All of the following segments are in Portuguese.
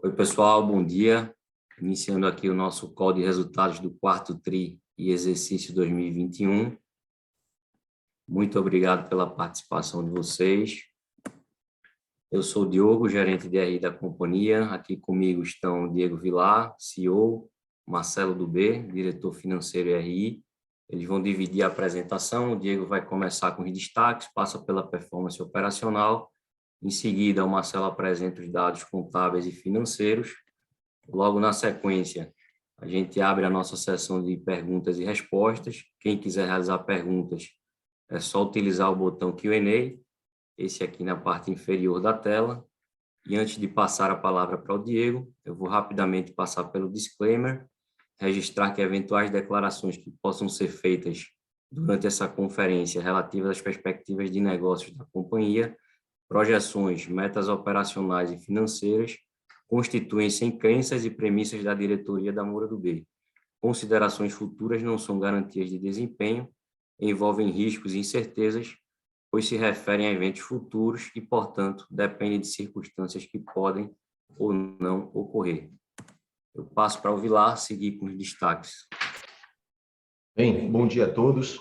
Oi, pessoal, bom dia. Iniciando aqui o nosso call de resultados do quarto TRI e exercício 2021. Muito obrigado pela participação de vocês. Eu sou o Diogo, gerente de RI da companhia. Aqui comigo estão Diego Vilar, CEO, Marcelo Dubé, diretor financeiro e RI. Eles vão dividir a apresentação. O Diego vai começar com os destaques, passa pela performance operacional. Em seguida, o Marcelo apresenta os dados contábeis e financeiros. Logo na sequência, a gente abre a nossa sessão de perguntas e respostas. Quem quiser realizar perguntas, é só utilizar o botão Q&A, esse aqui na parte inferior da tela. E antes de passar a palavra para o Diego, eu vou rapidamente passar pelo disclaimer, registrar que eventuais declarações que possam ser feitas durante essa conferência relativas às perspectivas de negócios da companhia, projeções, metas operacionais e financeiras, constituem-se em crenças e premissas da diretoria da Moura Dubé. Considerações futuras não são garantias de desempenho, envolvem riscos e incertezas, pois se referem a eventos futuros e, portanto, dependem de circunstâncias que podem ou não ocorrer. Eu passo para o Vilar seguir com os destaques. Bem, bom dia a todos.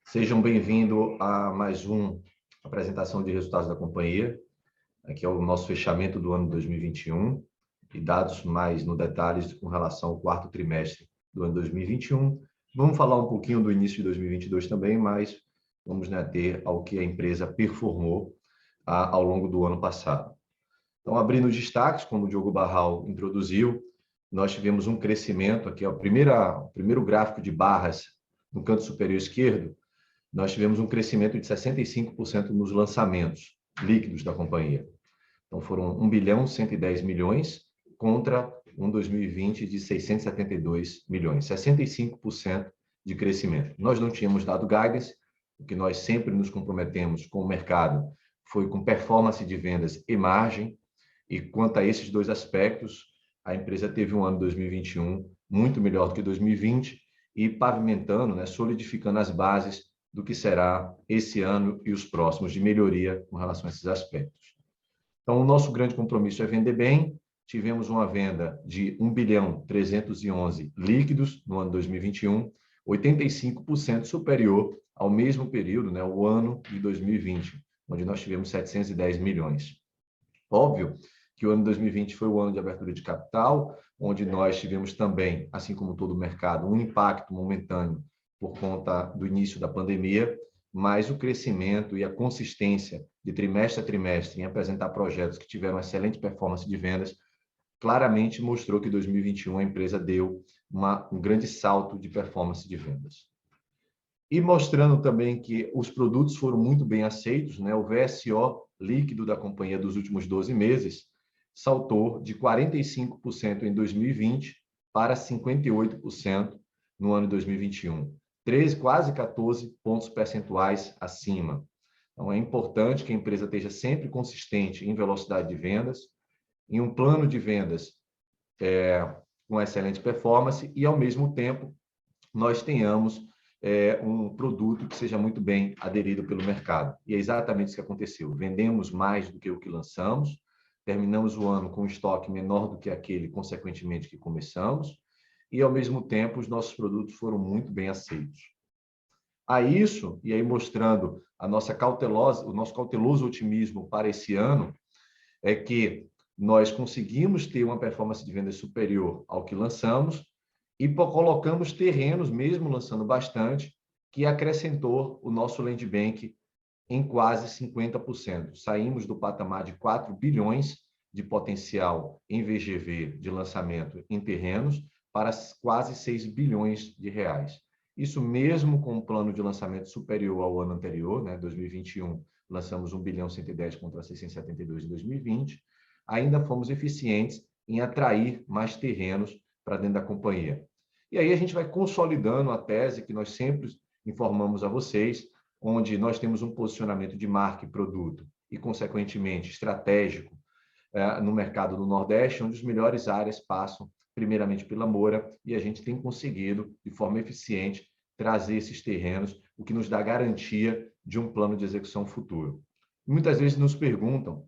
Sejam bem-vindos a mais uma apresentação de resultados da companhia. Aqui é o nosso fechamento do ano 2021 e dados mais no detalhes com relação ao quarto trimestre do ano 2021. Vamos falar um pouquinho do início de 2022 também, mas vamos ter ao que a empresa performou ao longo do ano passado. Então, abrindo os destaques, como o Diogo Barral introduziu, nós tivemos um crescimento, aqui é o primeiro gráfico de barras no canto superior esquerdo, nós tivemos um crescimento de 65% nos lançamentos líquidos da companhia. Então, foram 1 bilhão 110 milhões contra um 2020 de 672 milhões, 65% de crescimento. Nós não tínhamos dado guidance, o que nós sempre nos comprometemos com o mercado foi com performance de vendas e margem, e quanto a esses dois aspectos, a empresa teve um ano 2021 muito melhor do que 2020 e pavimentando, solidificando as bases do que será esse ano e os próximos de melhoria com relação a esses aspectos. Então, o nosso grande compromisso é vender bem. Tivemos uma venda de 1 bilhão 311 líquidos no ano 2021, 85% superior ao mesmo período, o ano de 2020, onde nós tivemos 710 milhões. Óbvio que o ano 2020 foi o ano de abertura de capital, onde nós tivemos também, assim como todo o mercado, um impacto momentâneo por conta do início da pandemia, mas o crescimento e a consistência de trimestre a trimestre em apresentar projetos que tiveram excelente performance de vendas, claramente mostrou que em 2021 a empresa deu um grande salto de performance de vendas. E mostrando também que os produtos foram muito bem aceitos, o VSO líquido da companhia dos últimos 12 meses saltou de 45% em 2020 para 58% no ano de 2021. Quase 14 pontos percentuais acima. Então, é importante que a empresa esteja sempre consistente em velocidade de vendas, em um plano de vendas com excelente performance e, ao mesmo tempo, nós tenhamos um produto que seja muito bem aderido pelo mercado. E é exatamente isso que aconteceu. Vendemos mais do que o que lançamos, terminamos o ano com um estoque menor do que aquele, consequentemente, que começamos, e, ao mesmo tempo, os nossos produtos foram muito bem aceitos. A isso, e aí mostrando o nosso cauteloso otimismo para esse ano, é que nós conseguimos ter uma performance de venda superior ao que lançamos e colocamos terrenos, mesmo lançando bastante, que acrescentou o nosso land bank em quase 50%. Saímos do patamar de 4 bilhões de potencial em VGV de lançamento em terrenos para quase 6 bilhões de reais. Isso mesmo com um plano de lançamento superior ao ano anterior, 2021, lançamos 1 bilhão 110 contra 672 em 2020, ainda fomos eficientes em atrair mais terrenos para dentro da companhia. E aí a gente vai consolidando a tese que nós sempre informamos a vocês, onde nós temos um posicionamento de marca e produto e, consequentemente, estratégico no mercado do Nordeste, onde as melhores áreas passam primeiramente pela Moura, e a gente tem conseguido, de forma eficiente, trazer esses terrenos, o que nos dá garantia de um plano de execução futuro. Muitas vezes nos perguntam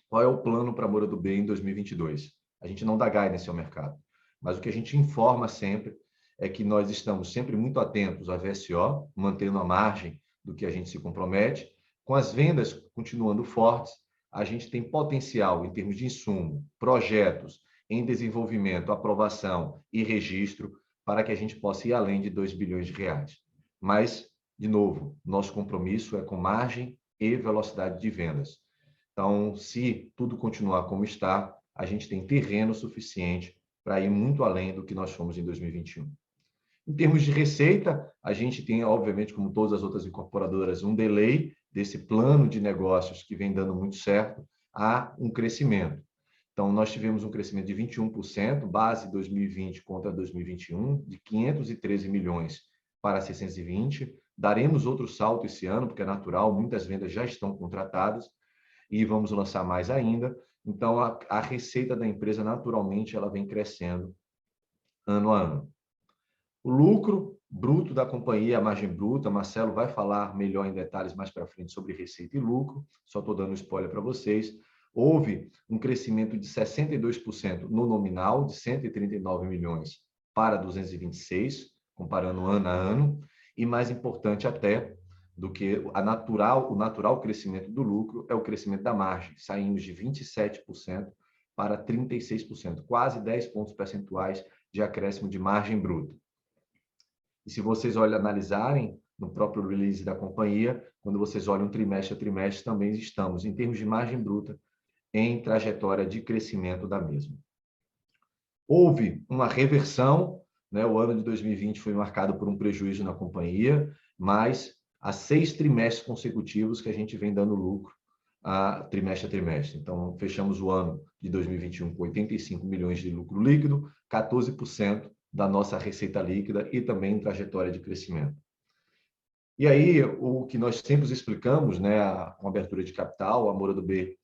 qual é o plano para a Moura Dubé em 2022. A gente não dá guidance ao mercado, mas o que a gente informa sempre é que nós estamos sempre muito atentos à VSO, mantendo a margem do que a gente se compromete. Com as vendas continuando fortes, a gente tem potencial em termos de insumo, projetos em desenvolvimento, aprovação e registro para que a gente possa ir além de 2 bilhões de reais. Mas, de novo, nosso compromisso é com margem e velocidade de vendas. Então, se tudo continuar como está, a gente tem terreno suficiente para ir muito além do que nós fomos em 2021. Em termos de receita, a gente tem, obviamente, como todas as outras incorporadoras, um delay desse plano de negócios que vem dando muito certo a um crescimento. Então, nós tivemos um crescimento de 21%, base 2020 contra 2021, de 513 milhões para 620. Daremos outro salto esse ano, porque é natural, muitas vendas já estão contratadas e vamos lançar mais ainda. Então, a receita da empresa, naturalmente, ela vem crescendo ano a ano. O lucro bruto da companhia, a margem bruta, Marcelo vai falar melhor em detalhes mais para frente sobre receita e lucro, só estou dando um spoiler para vocês. Houve um crescimento de 62% no nominal, de 139 milhões para 226, comparando ano a ano, e mais importante até do que o natural crescimento do lucro é o crescimento da margem. Saímos de 27% para 36%, quase 10 pontos percentuais de acréscimo de margem bruta. E se vocês analisarem no próprio release da companhia, quando vocês olham trimestre a trimestre, também estamos, em termos de margem bruta, em trajetória de crescimento da mesma. Houve uma reversão, né? O ano de 2020 foi marcado por um prejuízo na companhia, mas há 6 trimestres consecutivos que a gente vem dando lucro trimestre a trimestre. Então, fechamos o ano de 2021 com 85 milhões de lucro líquido, 14% da nossa receita líquida e também em trajetória de crescimento. E aí, o que nós sempre explicamos, né, com a abertura de capital, a Moura do B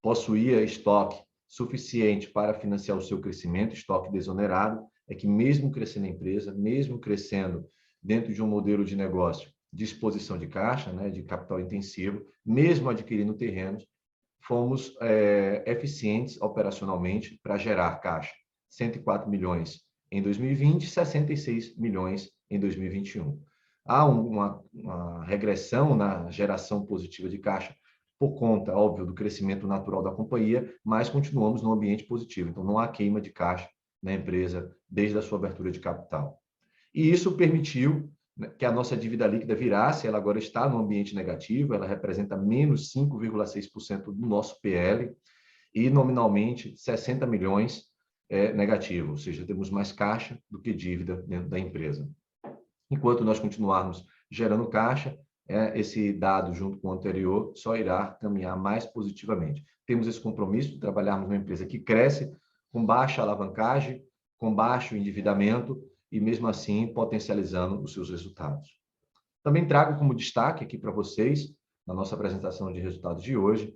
possuía estoque suficiente para financiar o seu crescimento, estoque desonerado, é que mesmo crescendo a empresa, mesmo crescendo dentro de um modelo de negócio de exposição de caixa, né, de capital intensivo, mesmo adquirindo terrenos, fomos eficientes operacionalmente para gerar caixa. 104 milhões em 2020, 66 milhões em 2021. Há uma regressão na geração positiva de caixa por conta, óbvio, do crescimento natural da companhia, mas continuamos num ambiente positivo. Então, não há queima de caixa na empresa desde a sua abertura de capital. E isso permitiu que a nossa dívida líquida virasse, ela agora está no ambiente negativo, ela representa menos 5,6% do nosso PL e, nominalmente, 60 milhões negativo, ou seja, temos mais caixa do que dívida dentro da empresa. Enquanto nós continuarmos gerando caixa, esse dado, junto com o anterior, só irá caminhar mais positivamente. Temos esse compromisso de trabalharmos numa empresa que cresce, com baixa alavancagem, com baixo endividamento e, mesmo assim, potencializando os seus resultados. Também trago como destaque aqui para vocês, na nossa apresentação de resultados de hoje,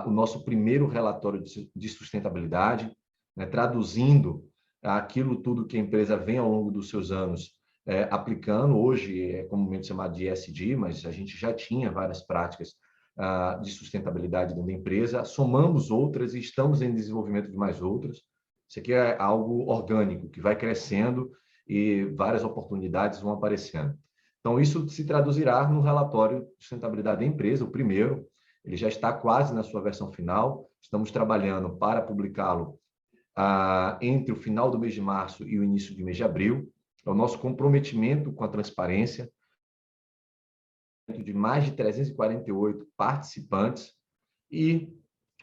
o nosso primeiro relatório de sustentabilidade, né, traduzindo aquilo tudo que a empresa vem ao longo dos seus anos aplicando. Hoje é comumente chamado de ESG, mas a gente já tinha várias práticas de sustentabilidade dentro da empresa, somamos outras e estamos em desenvolvimento de mais outras. Isso aqui é algo orgânico, que vai crescendo e várias oportunidades vão aparecendo. Então, isso se traduzirá no relatório de sustentabilidade da empresa, o primeiro. Ele já está quase na sua versão final. Estamos trabalhando para publicá-lo entre o final do mês de março e o início do mês de abril. É o nosso comprometimento com a transparência, de mais de 348 participantes, e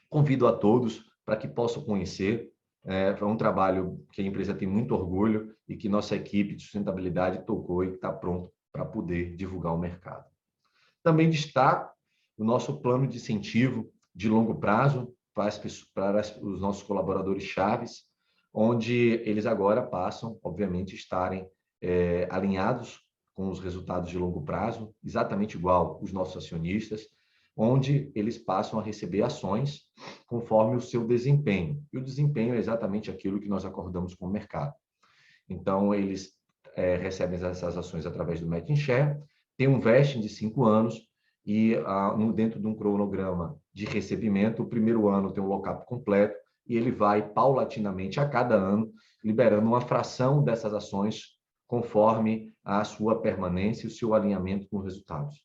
convido a todos para que possam conhecer. É um trabalho que a empresa tem muito orgulho e que nossa equipe de sustentabilidade tocou e está pronto para poder divulgar ao mercado. Também destaco o nosso plano de incentivo de longo prazo para os nossos colaboradores chaves, onde eles agora passam, obviamente, estarem alinhados com os resultados de longo prazo, exatamente igual os nossos acionistas, onde eles passam a receber ações conforme o seu desempenho. E o desempenho é exatamente aquilo que nós acordamos com o mercado. Então, eles recebem essas ações através do Matching Share, tem um vesting de 5 anos e dentro de um cronograma de recebimento, o primeiro ano tem um lock-up completo e ele vai paulatinamente a cada ano liberando uma fração dessas ações conforme a sua permanência e o seu alinhamento com os resultados.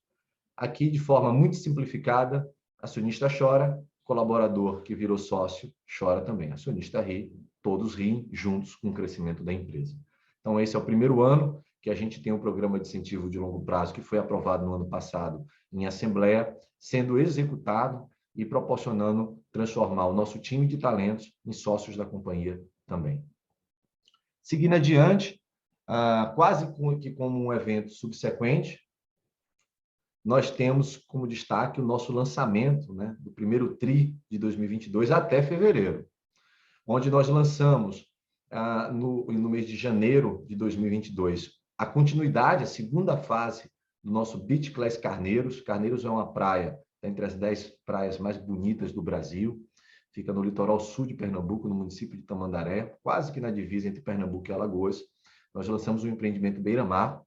Aqui, de forma muito simplificada, acionista chora, colaborador que virou sócio chora também. Acionista ri, todos riem juntos com o crescimento da empresa. Então, esse é o primeiro ano que a gente tem um programa de incentivo de longo prazo que foi aprovado no ano passado em assembleia, sendo executado e proporcionando transformar o nosso time de talentos em sócios da companhia também. Seguindo adiante, quase que como um evento subsequente, nós temos como destaque o nosso lançamento, né, do primeiro TRI de 2022 até fevereiro, onde nós lançamos no mês de janeiro de 2022 a continuidade, a segunda fase do nosso Beach Class Carneiros. Carneiros é uma praia entre as 10 praias mais bonitas do Brasil, fica no litoral sul de Pernambuco, no município de Tamandaré, quase que na divisa entre Pernambuco e Alagoas. Nós lançamos um empreendimento beira-mar,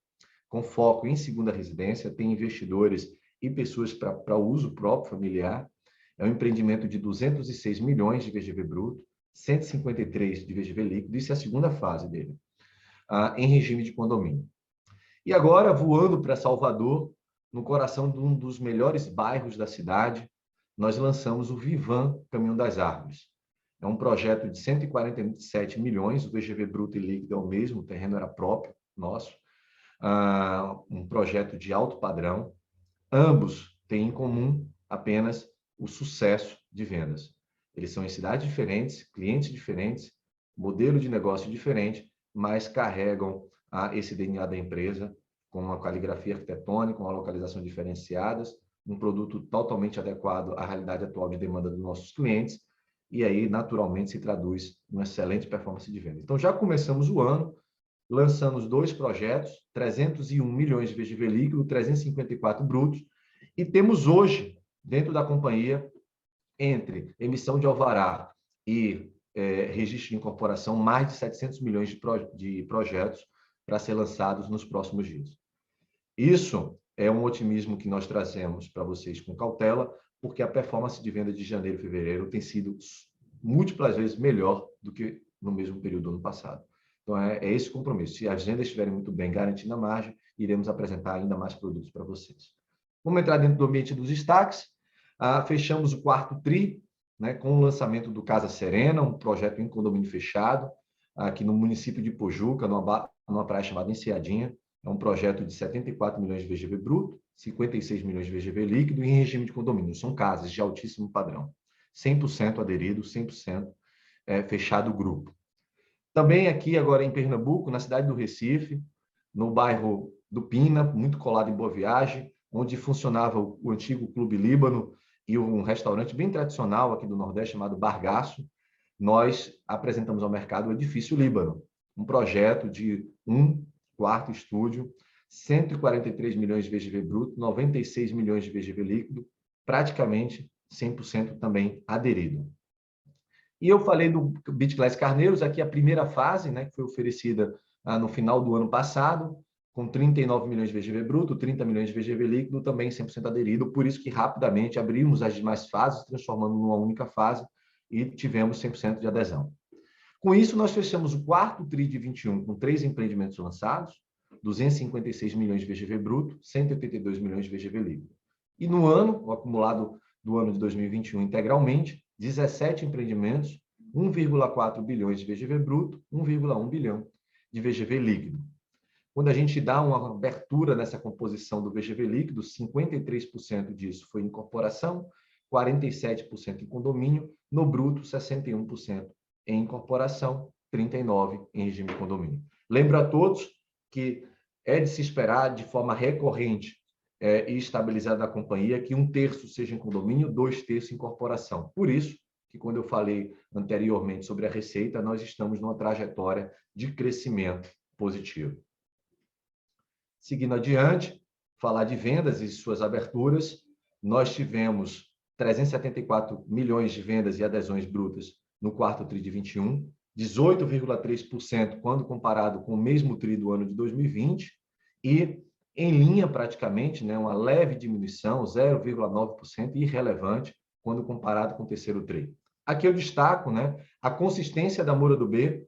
com foco em segunda residência, tem investidores e pessoas para uso próprio, familiar. É um empreendimento de 206 milhões de VGV bruto, 153 de VGV líquido, isso é a segunda fase dele, em regime de condomínio. E agora, voando para Salvador, no coração de um dos melhores bairros da cidade, nós lançamos o Vivan Caminho das Árvores. É um projeto de 147 milhões, o VGV bruto e líquido é o mesmo, o terreno era próprio, nosso. Um projeto de alto padrão. Ambos têm em comum apenas o sucesso de vendas. Eles são em cidades diferentes, clientes diferentes, modelo de negócio diferente, mas carregam esse DNA da empresa com uma caligrafia arquitetônica, uma localização diferenciadas, um produto totalmente adequado à realidade atual de demanda dos nossos clientes, e aí, naturalmente, se traduz em uma excelente performance de venda. Então, já começamos o ano lançamos 2 projetos, 301 milhões de VGV líquido, 354 brutos, e temos hoje, dentro da companhia, entre emissão de alvará e registro de incorporação, mais de 700 milhões de projetos para ser lançados nos próximos dias. Isso é um otimismo que nós trazemos para vocês com cautela, porque a performance de venda de janeiro e fevereiro tem sido múltiplas vezes melhor do que no mesmo período do ano passado. Então, é esse o compromisso. Se as vendas estiverem muito bem garantindo a margem, iremos apresentar ainda mais produtos para vocês. Vamos entrar dentro do ambiente dos destaques. Fechamos o quarto TRI, né, com o lançamento do Casa Serena, um projeto em condomínio fechado, aqui no município de Pojuca, numa praia chamada Enseadinha. É um projeto de 74 milhões de VGV bruto, 56 milhões de VGV líquido em regime de condomínio. São casas de altíssimo padrão. 100% aderido, 100% fechado o grupo. Também aqui agora em Pernambuco, na cidade do Recife, no bairro do Pina, muito colado em Boa Viagem, onde funcionava o antigo Clube Líbano e um restaurante bem tradicional aqui do Nordeste chamado Bargaço, nós apresentamos ao mercado o Edifício Líbano, um projeto de 1 quarto estúdio, 143 milhões de VGV bruto, 96 milhões de VGV líquido, praticamente 100% também aderido. E eu falei do Beach Class Carneiros, aqui a primeira fase, né, que foi oferecida no final do ano passado, com 39 milhões de VGV bruto, 30 milhões de VGV líquido, também 100% aderido, por isso que rapidamente abrimos as demais fases, transformando numa única fase, e tivemos 100% de adesão. Com isso, nós fechamos o quarto TRI de 21 com 3 empreendimentos lançados, 256 milhões de VGV bruto, 182 milhões de VGV líquido. E no ano, o acumulado do ano de 2021 integralmente, 17 empreendimentos, 1,4 bilhões de VGV bruto, 1,1 bilhão de VGV líquido. Quando a gente dá uma abertura nessa composição do VGV líquido, 53% disso foi incorporação, 47% em condomínio, no bruto 61% em incorporação, 39% em regime de condomínio. Lembro a todos que é de se esperar de forma recorrente e estabilizada da companhia que 1/3 seja em condomínio, 2/3 em incorporação. Por isso que quando eu falei anteriormente sobre a receita, nós estamos numa trajetória de crescimento positivo. Seguindo adiante, falar de vendas e suas aberturas, nós tivemos 374 milhões de vendas e adesões brutas no quarto TRI de 21, 18,3% quando comparado com o mesmo TRI do ano de 2020 e em linha praticamente, né, uma leve diminuição, 0,9%, irrelevante quando comparado com o terceiro TRI. Aqui eu destaco, né, a consistência da Moura do B.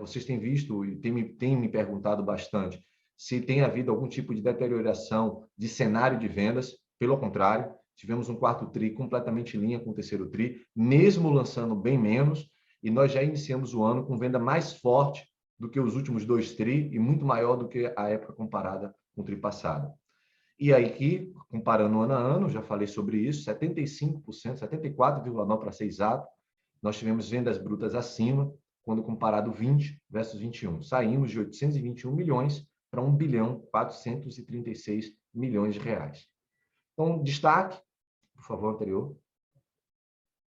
Vocês têm visto e têm me perguntado bastante se tem havido algum tipo de deterioração de cenário de vendas. Pelo contrário, tivemos um quarto TRI completamente em linha com o terceiro TRI, mesmo lançando bem menos, e nós já iniciamos o ano com venda mais forte do que os últimos 2 TRI e muito maior do que a época comparada com o TRI passado. E aí que, comparando ano a ano, já falei sobre isso, 75%, 74,9% para ser exato, nós tivemos vendas brutas acima, quando comparado 20 versus 21. Saímos de 821 milhões para 1 bilhão 436 milhões de reais. Então, destaque, por favor, anterior.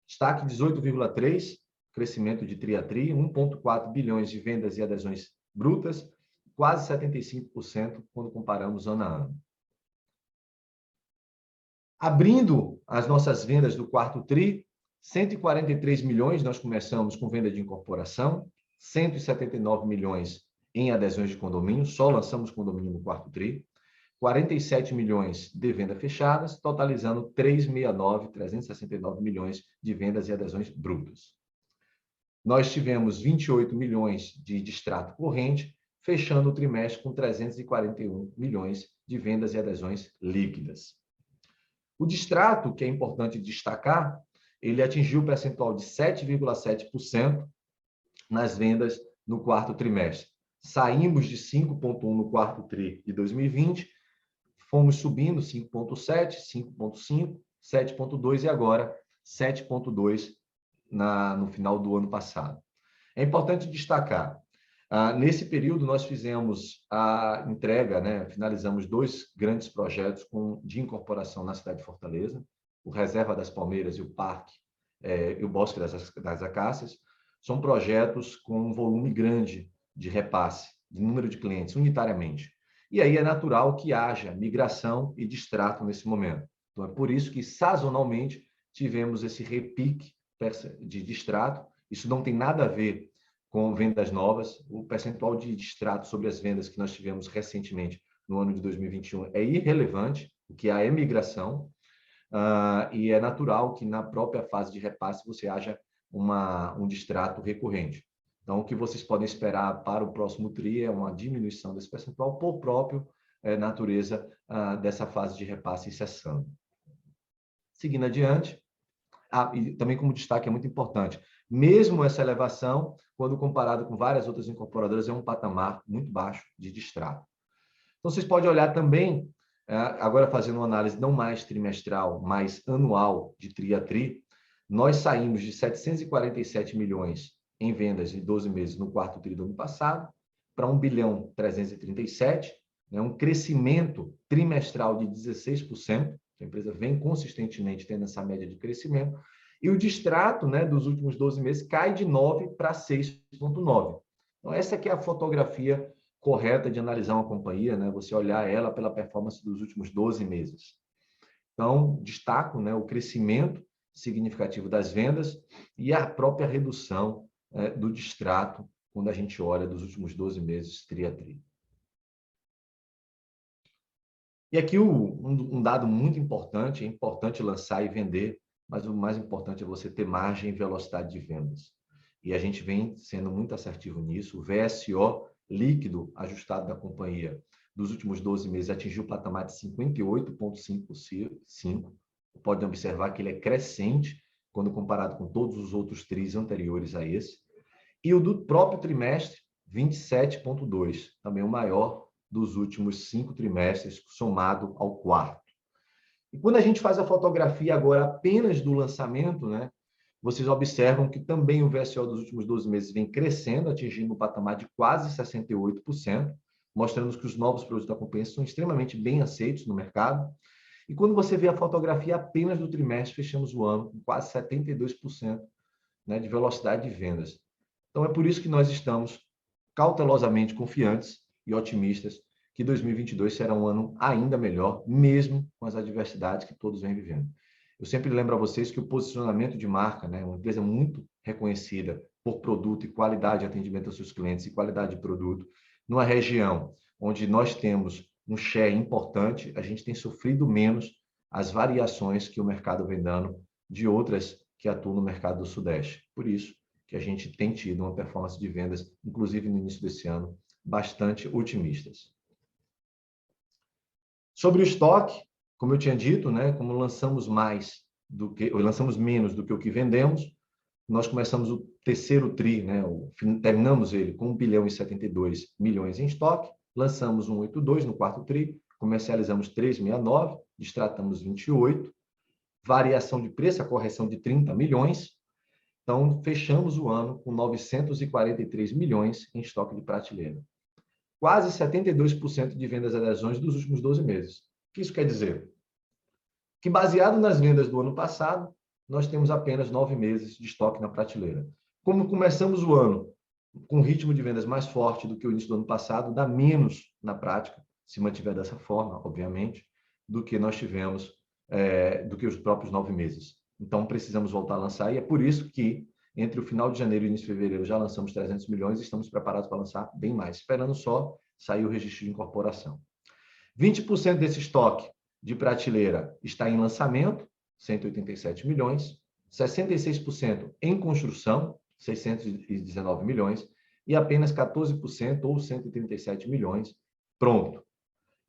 Destaque 18,3%, crescimento de TRI a TRI, 1,4 bilhões de vendas e adesões brutas, quase 75% quando comparamos ano a ano. Abrindo as nossas vendas do quarto TRI, 143 milhões nós começamos com venda de incorporação, 179 milhões em adesões de condomínio, só lançamos condomínio no quarto TRI, 47 milhões de vendas fechadas, totalizando 369 milhões de vendas e adesões brutas. Nós tivemos 28 milhões de extrato corrente, fechando o trimestre com 341 milhões de vendas e adesões líquidas. O distrato, que é importante destacar, ele atingiu o percentual de 7,7% nas vendas no quarto trimestre. Saímos de 5,1% no quarto TRI de 2020, fomos subindo 5,7%, 5,5%, 7,2% e agora 7,2% no final do ano passado. É importante destacar, nesse período nós fizemos a entrega, finalizamos 2 grandes projetos de incorporação na cidade de Fortaleza, o Reserva das Palmeiras e o Parque e o Bosque das Acácias. São projetos com um volume grande de repasse, de número de clientes, unitariamente. E aí é natural que haja migração e distrato nesse momento. Então, é por isso que, sazonalmente, tivemos esse repique de distrato. Isso não tem nada a ver com vendas novas. O percentual de distrato sobre as vendas que nós tivemos recentemente no ano de 2021 é irrelevante, o que há é migração, e é natural que na própria fase de repasse você haja um distrato recorrente. Então, o que vocês podem esperar para o próximo TRI é uma diminuição desse percentual por própria natureza dessa fase de repasse cessando. Seguindo adiante, e também como destaque é muito importante, mesmo essa elevação, quando comparado com várias outras incorporadoras, é um patamar muito baixo de distrato. Então, vocês podem olhar também, agora fazendo uma análise não mais trimestral, mas anual de TRI a TRI, nós saímos de 747 milhões em vendas em 12 meses no quarto TRI do ano passado, para 1 bilhão 337, um crescimento trimestral de 16%, a empresa vem consistentemente tendo essa média de crescimento, e o distrato dos últimos 12 meses cai de 9 para 6,9. Então, essa aqui é a fotografia correta de analisar uma companhia, você olhar ela pela performance dos últimos 12 meses. Então, destaco o crescimento significativo das vendas e a própria redução do distrato quando a gente olha dos últimos 12 meses, TRI a TRI. E aqui um dado muito importante, é importante lançar e vender, mas o mais importante é você ter margem e velocidade de vendas. E a gente vem sendo muito assertivo nisso. O VSO líquido ajustado da companhia dos últimos 12 meses atingiu o patamar de 58,5%. Pode observar que ele é crescente quando comparado com todos os outros TRIs anteriores a esse. E o do próprio trimestre, 27,2%, também o maior dos últimos 5 trimestres, somado ao quarto. E quando a gente faz a fotografia agora apenas do lançamento, vocês observam que também o VSO dos últimos 12 meses vem crescendo, atingindo um patamar de quase 68%, mostrando que os novos produtos da companhia são extremamente bem aceitos no mercado. E quando você vê a fotografia apenas do trimestre, fechamos o ano com quase 72% de velocidade de vendas. Então, é por isso que nós estamos cautelosamente confiantes e otimistas que 2022 será um ano ainda melhor, mesmo com as adversidades que todos vêm vivendo. Eu sempre lembro a vocês que o posicionamento de marca, uma empresa muito reconhecida por produto e qualidade de atendimento aos seus clientes e qualidade de produto, numa região onde nós temos um share importante, a gente tem sofrido menos as variações que o mercado vem dando de outras que atuam no mercado do Sudeste. Por isso que a gente tem tido uma performance de vendas, inclusive no início desse ano, bastante otimistas. Sobre o estoque, como eu tinha dito, né, como lançamos menos do que o que vendemos, nós começamos o terceiro TRI, né, terminamos ele com 1,072 bilhão em estoque, lançamos 182 no quarto TRI, comercializamos 369, destratamos 28, variação de preço, a correção de 30 milhões, então fechamos o ano com 943 milhões em estoque de prateleira. Quase 72% de vendas e adesões dos últimos 12 meses. O que isso quer dizer? Que baseado nas vendas do ano passado, nós temos apenas 9 meses de estoque na prateleira. Como começamos o ano com um ritmo de vendas mais forte do que o início do ano passado, dá menos na prática, se mantiver dessa forma, obviamente, do que nós tivemos, do que os próprios 9 meses. Então, precisamos voltar a lançar, e é por isso que, entre o final de janeiro e início de fevereiro, já lançamos 300 milhões e estamos preparados para lançar bem mais, esperando só sair o registro de incorporação. 20% desse estoque de prateleira está em lançamento, 187 milhões, 66% em construção, 619 milhões, e apenas 14%, ou 137 milhões, pronto.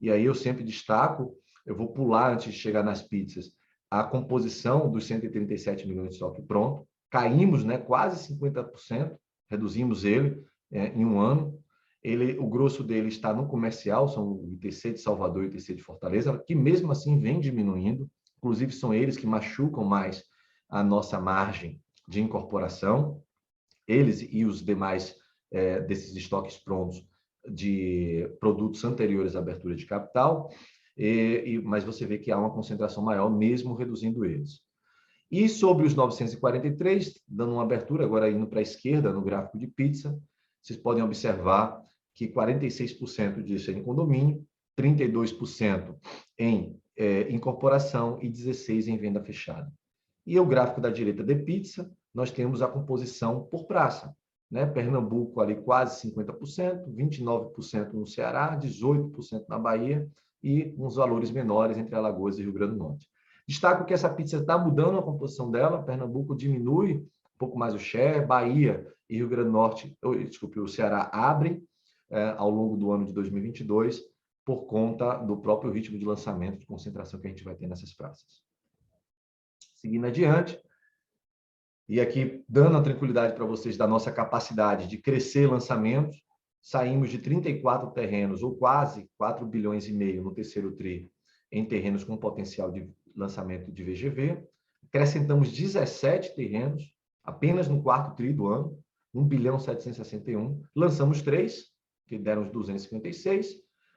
E aí eu sempre destaco, eu vou pular antes de chegar nas pizzas, a composição dos 137 milhões de estoque pronto, caímos, né, quase 50%, reduzimos ele em um ano. O grosso dele está no comercial, são o ITC de Salvador e o ITC de Fortaleza, que mesmo assim vem diminuindo, inclusive são eles que machucam mais a nossa margem de incorporação, eles e os demais desses estoques prontos de produtos anteriores à abertura de capital, mas você vê que há uma concentração maior, mesmo reduzindo eles. E sobre os 943, dando uma abertura, agora indo para a esquerda, no gráfico de pizza, vocês podem observar que 46% disso é em condomínio, 32% em incorporação e 16% em venda fechada. E o gráfico da direita de pizza, nós temos a composição por praça, né? Pernambuco ali quase 50%, 29% no Ceará, 18% na Bahia e uns valores menores entre Alagoas e Rio Grande do Norte. Destaco que essa pizza está mudando a composição dela, Pernambuco diminui um pouco mais o share, Bahia e Rio Grande do Norte, o Ceará abrem ao longo do ano de 2022 por conta do próprio ritmo de lançamento, de concentração que a gente vai ter nessas praças. Seguindo adiante, e aqui dando a tranquilidade para vocês da nossa capacidade de crescer lançamentos, saímos de 34 terrenos, ou quase 4 bilhões e meio no terceiro TRI, em terrenos com potencial de lançamento de VGV, acrescentamos 17 terrenos, apenas no quarto TRI do ano, 1 bilhão 761, lançamos 3, que deram os 256,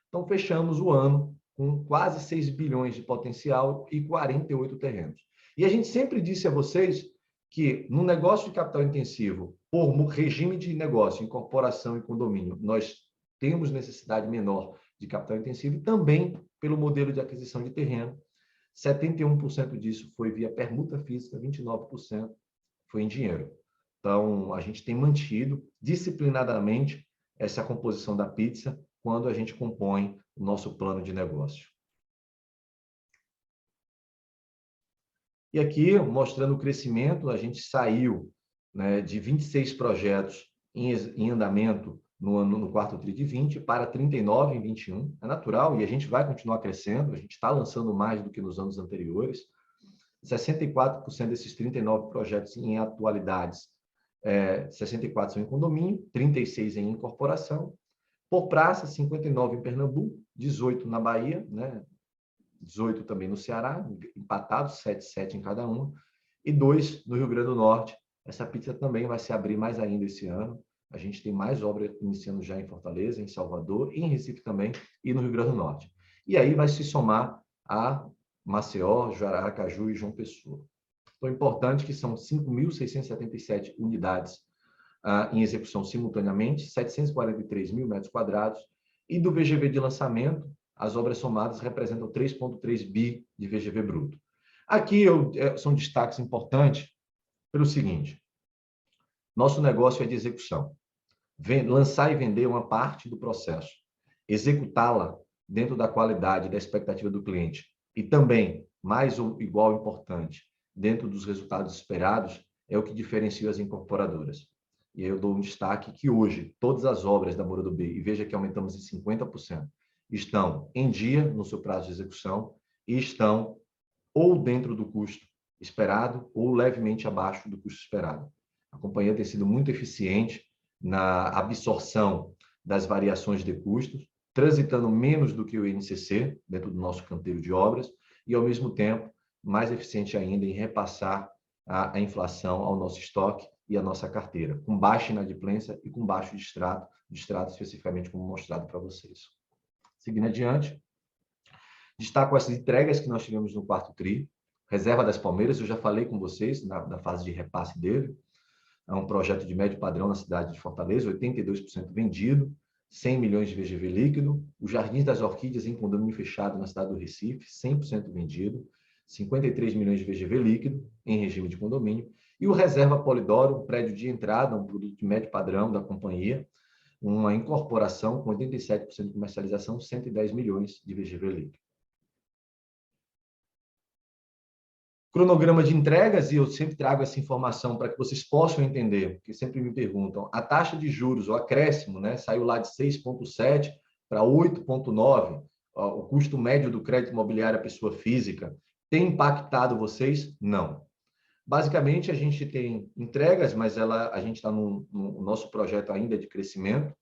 então fechamos o ano com quase 6 bilhões de potencial e 48 terrenos. E a gente sempre disse a vocês que no negócio de capital intensivo, por regime de negócio, incorporação e condomínio, nós temos necessidade menor de capital intensivo e também pelo modelo de aquisição de terreno. 71% disso foi via permuta física, 29% foi em dinheiro. Então, a gente tem mantido disciplinadamente essa composição da pizza quando a gente compõe o nosso plano de negócio. E aqui, mostrando o crescimento, a gente saiu, né, de 26 projetos em andamento no quarto TRI de 20 para 39 em 21. É natural e a gente vai continuar crescendo, a gente está lançando mais do que nos anos anteriores. 64% desses 39 projetos em atualidades, 64 são em condomínio, 36 em incorporação. Por praça, 59 em Pernambuco, 18 na Bahia, né? 18 também no Ceará, empatados, 7 em cada uma, e 2 no Rio Grande do Norte. Essa pizza também vai se abrir mais ainda esse ano. A gente tem mais obras iniciando já em Fortaleza, em Salvador, e em Recife também, e no Rio Grande do Norte. E aí vai se somar a Maceió, Aracaju e João Pessoa. Então, é importante que são 5.677 unidades em execução simultaneamente, 743 mil metros quadrados, e do VGV de lançamento, as obras somadas representam 3,3 bi de VGV bruto. Aqui são destaques importantes pelo seguinte: nosso negócio é de execução. Lançar e vender é uma parte do processo. Executá-la dentro da qualidade e da expectativa do cliente. E também, mais ou igual importante, dentro dos resultados esperados, é o que diferencia as incorporadoras. E aí eu dou um destaque que hoje, todas as obras da Moura do B, e veja que aumentamos em 50%, estão em dia no seu prazo de execução e estão ou dentro do custo esperado ou levemente abaixo do custo esperado. A companhia tem sido muito eficiente na absorção das variações de custos, transitando menos do que o INCC dentro do nosso canteiro de obras e, ao mesmo tempo, mais eficiente ainda em repassar a inflação ao nosso estoque e à nossa carteira, com baixa inadimplência e com baixo distrato especificamente como mostrado para vocês. Seguindo adiante, destaco essas entregas que nós tivemos no quarto TRI. Reserva das Palmeiras, eu já falei com vocês da fase de repasse dele. É um projeto de médio padrão na cidade de Fortaleza, 82% vendido, 100 milhões de VGV líquido. O Jardins das Orquídeas em condomínio fechado na cidade do Recife, 100% vendido, 53 milhões de VGV líquido em regime de condomínio. E o Reserva Polidoro, um prédio de entrada, um produto de médio padrão da companhia, uma incorporação com 87% de comercialização, 110 milhões de VGV líquido. Cronograma de entregas, e eu sempre trago essa informação para que vocês possam entender, porque sempre me perguntam, a taxa de juros, o acréscimo, né, saiu lá de 6,7 para 8,9, o custo médio do crédito imobiliário à pessoa física, tem impactado vocês? Não. Basicamente, a gente tem entregas, mas a gente está no nosso projeto ainda de crescimento,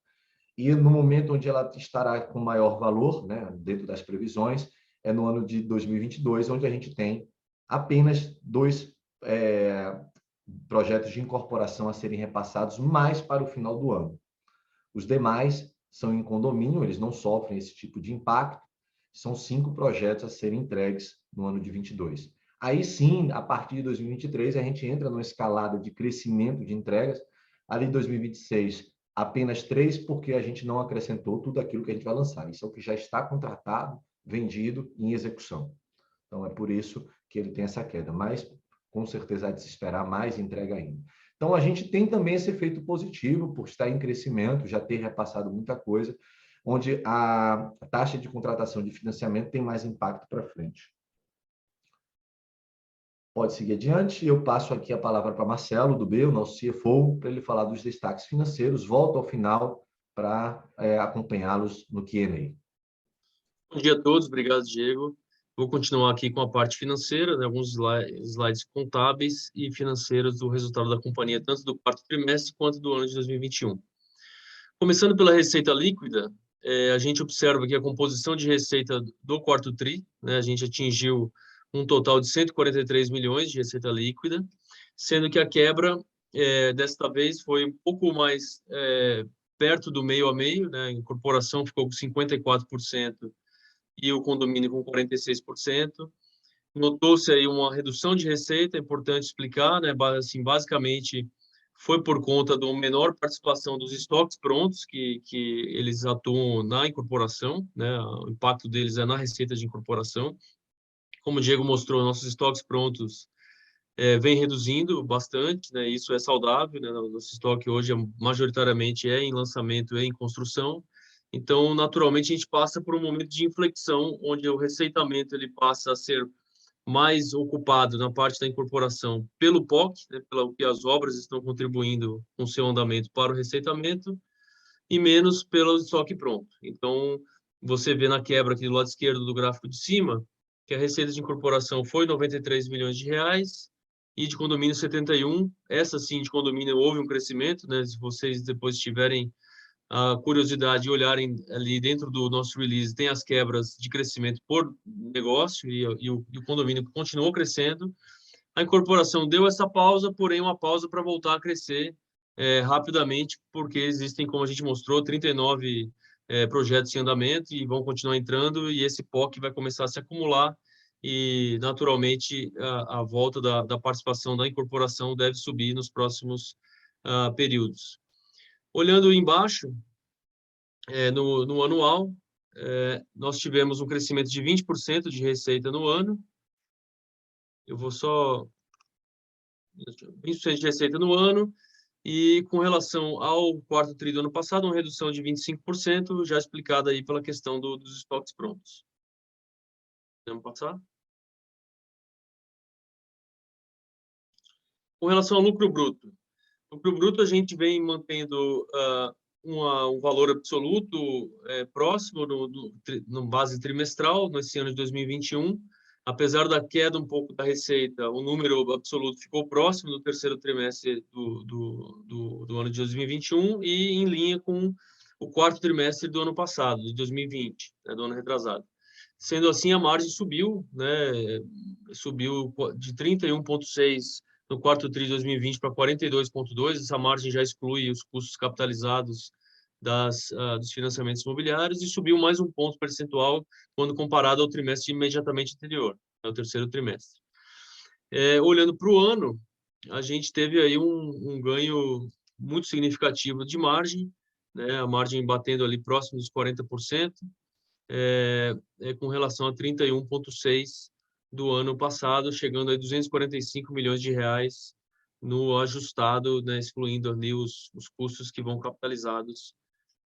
e no momento onde ela estará com maior valor, né, dentro das previsões, é no ano de 2022, onde a gente tem apenas 2 projetos de incorporação a serem repassados mais para o final do ano. Os demais são em condomínio, eles não sofrem esse tipo de impacto, são 5 projetos a serem entregues no ano de 22. Aí sim, a partir de 2023, a gente entra numa escalada de crescimento de entregas, ali em 2026, apenas 3, porque a gente não acrescentou tudo aquilo que a gente vai lançar. Isso é o que já está contratado, vendido, em execução. Então, é por isso que ele tem essa queda, mas com certeza há de se esperar mais entrega ainda. Então, a gente tem também esse efeito positivo, por estar em crescimento, já ter repassado muita coisa, onde a taxa de contratação de financiamento tem mais impacto para frente. Pode seguir adiante. Eu passo aqui a palavra para Marcelo, do B, o nosso CFO, para ele falar dos destaques financeiros. Volto ao final para acompanhá-los no Q&A. Bom dia a todos, obrigado, Diego. Vou continuar aqui com a parte financeira, né, alguns slides contábeis e financeiros do resultado da companhia, tanto do quarto trimestre quanto do ano de 2021. Começando pela receita líquida, a gente observa que a composição de receita do quarto TRI, né, a gente atingiu um total de 143 milhões de receita líquida, sendo que a quebra, desta vez, foi um pouco mais perto do meio a meio, né, a incorporação ficou com 54%, e o condomínio com 46%. Notou-se aí uma redução de receita, é importante explicar, né? Assim, basicamente, foi por conta da menor participação dos estoques prontos, que eles atuam na incorporação, né? O impacto deles é na receita de incorporação. Como o Diego mostrou, nossos estoques prontos vem reduzindo bastante, né? Isso é saudável, né? Nosso estoque hoje majoritariamente é em lançamento e em construção. Então, naturalmente, a gente passa por um momento de inflexão, onde o receitamento ele passa a ser mais ocupado na parte da incorporação pelo POC, né, pelo que as obras estão contribuindo com seu andamento para o receitamento, e menos pelo estoque pronto. Então, você vê na quebra aqui do lado esquerdo do gráfico de cima, que a receita de incorporação foi 93 milhões de reais, e de condomínio 71. Essa sim, de condomínio houve um crescimento, né? Se vocês depois tiverem a curiosidade de olharem ali dentro do nosso release, tem as quebras de crescimento por negócio e o condomínio continuou crescendo. A incorporação deu essa pausa, porém uma pausa para voltar a crescer rapidamente, porque existem, como a gente mostrou, 39 projetos em andamento e vão continuar entrando, e esse POC vai começar a se acumular e, naturalmente, a volta da participação da incorporação deve subir nos próximos períodos. Olhando embaixo, no anual, nós tivemos um crescimento de 20% de receita no ano. Eu vou só... 20% de receita no ano, e com relação ao quarto tri do ano passado, uma redução de 25%, já explicada aí pela questão dos estoques prontos. Vamos passar? Com relação ao lucro bruto, a gente vem mantendo um valor absoluto próximo no base trimestral, nesse ano de 2021. Apesar da queda um pouco da receita, o número absoluto ficou próximo do terceiro trimestre do ano de 2021 e em linha com o quarto trimestre do ano passado, de 2020, né, do ano retrasado. Sendo assim, a margem subiu, né, subiu de 31,6% no quarto tri de 2020 para 42,2%. Essa margem já exclui os custos capitalizados dos financiamentos imobiliários e subiu mais um ponto percentual quando comparado ao trimestre imediatamente anterior, ao terceiro trimestre. Olhando para o ano, a gente teve aí um ganho muito significativo de margem, né, a margem batendo ali próximo dos 40%, com relação a 31,6% do ano passado, chegando a 245 milhões de reais no ajustado, né, excluindo ali os custos que vão capitalizados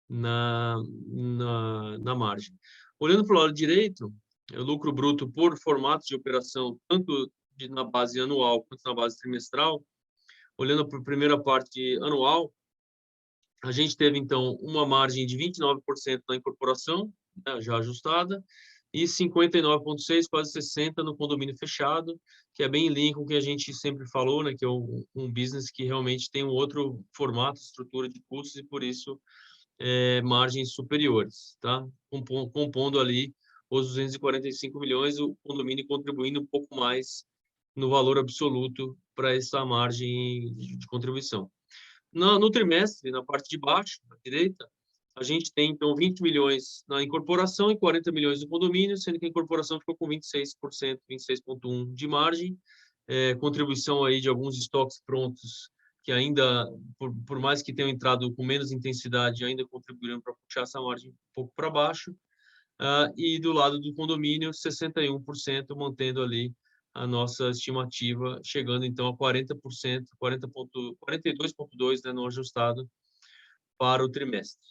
na margem. Olhando para o lado direito, o lucro bruto por formato de operação, tanto na base anual quanto na base trimestral. Olhando para a primeira parte anual, a gente teve, então, uma margem de 29% na incorporação, né, já ajustada, e 59,6%, quase 60% no condomínio fechado, que é bem em linha com o que a gente sempre falou, né, que é um business que realmente tem um outro formato, estrutura de custos, e por isso margens superiores, tá? Compondo ali os 245 milhões, o condomínio contribuindo um pouco mais no valor absoluto para essa margem de contribuição. No trimestre, na parte de baixo, à direita, a gente tem, então, 20 milhões na incorporação e 40 milhões no condomínio, sendo que a incorporação ficou com 26%, 26,1% de margem, contribuição aí de alguns estoques prontos que ainda, por mais que tenham entrado com menos intensidade, ainda contribuíram para puxar essa margem um pouco para baixo. E do lado do condomínio, 61%, mantendo ali a nossa estimativa, chegando então a 40%, 42,2%, né, no ajustado para o trimestre.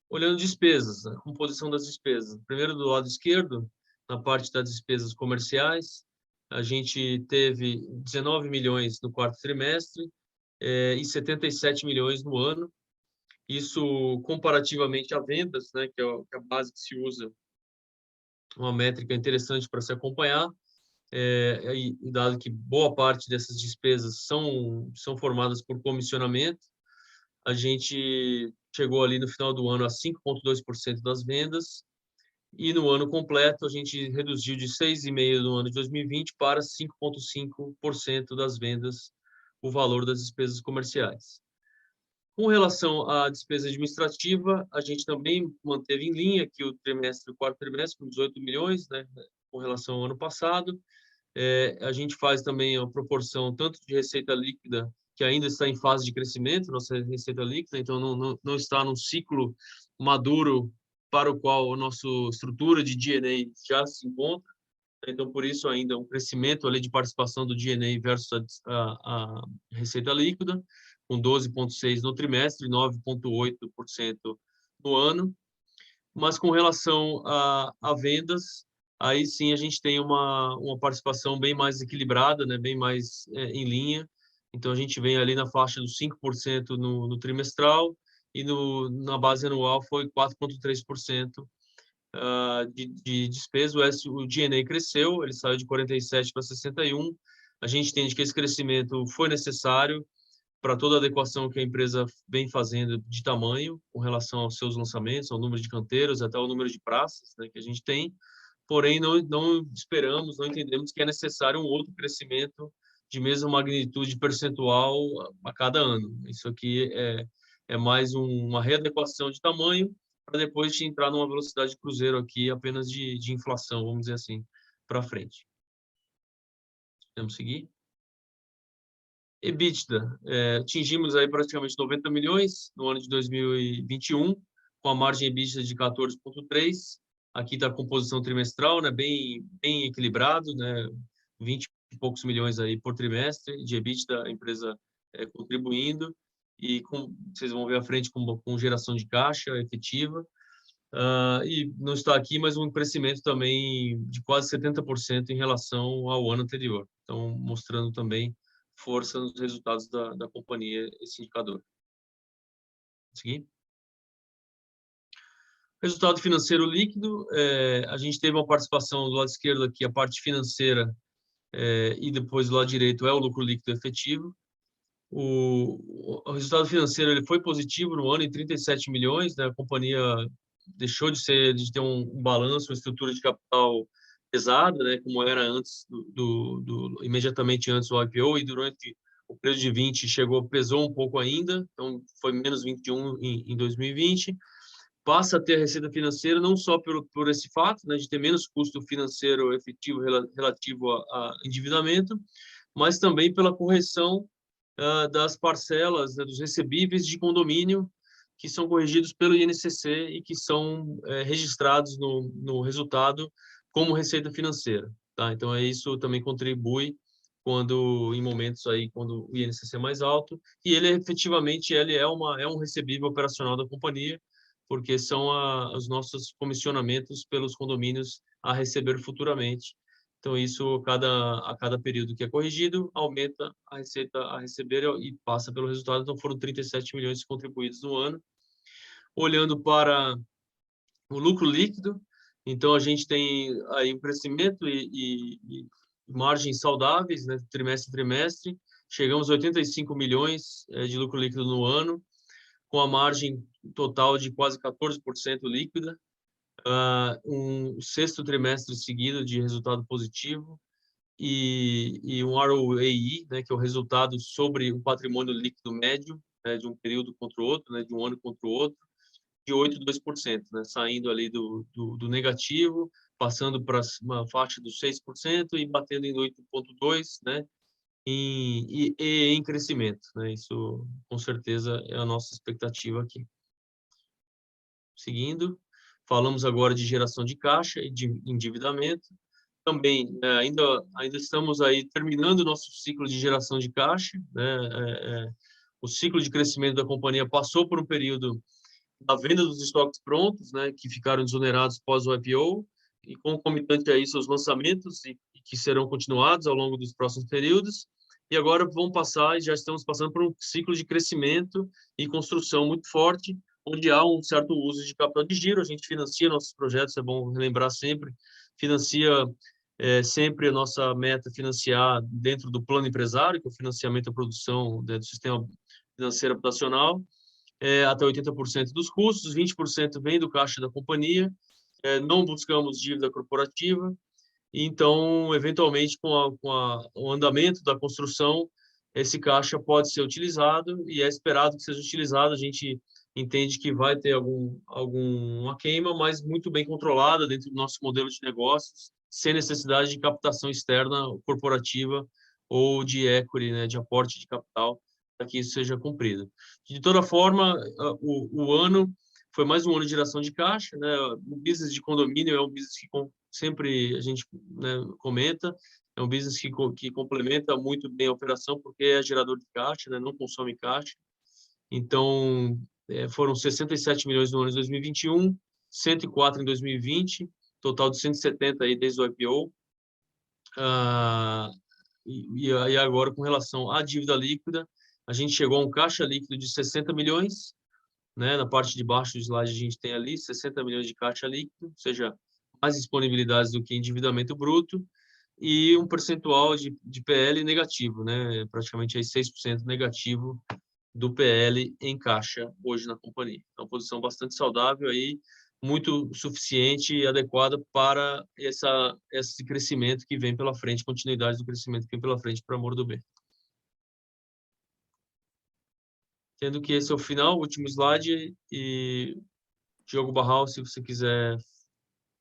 Olhando despesas, a composição das despesas. Primeiro, do lado esquerdo, na parte das despesas comerciais, a gente teve 19 milhões no quarto trimestre e 77 milhões no ano. Isso comparativamente a vendas, né, que é a base que se usa, uma métrica interessante para se acompanhar, e dado que boa parte dessas despesas são formadas por comissionamento, a gente chegou ali no final do ano a 5,2% das vendas, e no ano completo a gente reduziu de 6,5% no ano de 2020 para 5,5% das vendas, o valor das despesas comerciais. Com relação à despesa administrativa, a gente também manteve em linha aqui o quarto trimestre, com 18 milhões, né, com relação ao ano passado. A gente faz também a proporção tanto de receita líquida, que ainda está em fase de crescimento, nossa receita líquida, então não está num ciclo maduro para o qual a nossa estrutura de G&A já se encontra. Então, por isso, ainda um crescimento ali de participação do G&A versus a receita líquida, com 12,6% no trimestre e 9,8% no ano. Mas com relação a vendas, aí sim a gente tem uma participação bem mais equilibrada, né, bem mais em linha. Então, a gente vem ali na faixa dos 5% no trimestral e na base anual foi 4,3% de despesa. O G&A cresceu, ele saiu de 47 para 61. A gente entende que esse crescimento foi necessário para toda a adequação que a empresa vem fazendo de tamanho com relação aos seus lançamentos, ao número de canteiros, até ao número de praças, né, que a gente tem. Porém, não esperamos, não entendemos que é necessário um outro crescimento de mesma magnitude percentual a cada ano. Isso aqui é mais uma readequação de tamanho para depois de entrar numa velocidade de cruzeiro aqui apenas de inflação, vamos dizer assim, para frente. Vamos seguir? EBITDA, atingimos aí praticamente 90 milhões no ano de 2021, com a margem EBITDA de 14,3%. Aqui está a composição trimestral, né, bem equilibrado, né, 20 e poucos milhões aí por trimestre de EBITDA, a empresa contribuindo, e vocês vão ver à frente com geração de caixa efetiva. e não está aqui, mas um crescimento também de quase 70% em relação ao ano anterior. Então, mostrando também força nos resultados da companhia, esse indicador. Seguir. Resultado financeiro líquido, a gente teve uma participação do lado esquerdo aqui, a parte financeira, e depois do lado direito é o lucro líquido efetivo. O resultado financeiro ele foi positivo no ano em 37 milhões, né? A companhia deixou de ter um balanço, uma estrutura de capital pesada, né? Como era antes imediatamente antes do IPO, e durante o período de 20 pesou um pouco ainda, então foi menos 21 em 2020. Passa a ter a receita financeira não só por esse fato, né, de ter menos custo financeiro efetivo relativo a endividamento, mas também pela correção das parcelas, né, dos recebíveis de condomínio que são corrigidos pelo INCC e que são registrados no resultado como receita financeira. Tá? Então, isso também contribui em momentos aí, quando o INCC é mais alto, e ele efetivamente é um recebível operacional da companhia, porque são os nossos comissionamentos pelos condomínios a receber futuramente. Então, isso, a cada período que é corrigido, aumenta a receita a receber e passa pelo resultado. Então, foram 37 milhões contribuídos no ano. Olhando para o lucro líquido, então, a gente tem aí um crescimento e margens saudáveis, né, trimestre a trimestre. Chegamos a 85 milhões de lucro líquido no ano, com a margem total de quase 14% líquida, um sexto trimestre seguido de resultado positivo e um ROAE, né, que é o resultado sobre o patrimônio líquido médio, né, de um período contra o outro, né, de um ano contra o outro, de 8,2%, né, saindo ali do negativo, passando para uma faixa dos 6% e batendo em 8,2%, né, em crescimento, né? Isso, com certeza, é a nossa expectativa aqui. Seguindo, falamos agora de geração de caixa e de endividamento. Também, ainda estamos aí terminando o nosso ciclo de geração de caixa, né? O ciclo de crescimento da companhia passou por um período da venda dos estoques prontos, né, que ficaram desonerados pós o IPO, e concomitante a isso os lançamentos, e que serão continuados ao longo dos próximos períodos. E agora já estamos passando por um ciclo de crescimento e construção muito forte, onde há um certo uso de capital de giro. A gente financia nossos projetos, é bom relembrar sempre, financia sempre a nossa meta financiar dentro do plano empresário, que é o financiamento da produção, né, do sistema financeiro habitacional, até 80% dos custos, 20% vem do caixa da companhia, não buscamos dívida corporativa, então, eventualmente, com o andamento da construção, esse caixa pode ser utilizado e é esperado que seja utilizado. A gente entende que vai ter alguma queima, mas muito bem controlada dentro do nosso modelo de negócios, sem necessidade de captação externa corporativa ou de equity, né, de aporte de capital, para que isso seja cumprido. De toda forma, o ano foi mais um ano de geração de caixa, né? O business de condomínio é um business que sempre a gente, né, comenta, é um business que complementa muito bem a operação, porque é gerador de caixa, né? Não consome caixa. Então, foram 67 milhões no ano de 2021, 104 em 2020, total de 170 aí desde o IPO. E agora, com relação à dívida líquida, a gente chegou a um caixa líquido de 60 milhões, né? Na parte de baixo do slide a gente tem ali 60 milhões de caixa líquido, ou seja, mais disponibilidades do que endividamento bruto, e um percentual de PL negativo, né? Praticamente aí 6% negativo do PL em caixa hoje na companhia. Então, uma posição bastante saudável aí, muito suficiente e adequada para esse crescimento que vem pela frente, continuidade do crescimento que vem pela frente para Amor do Bem. Tendo que esse é o final, o último slide, e Diogo Barral, se você quiser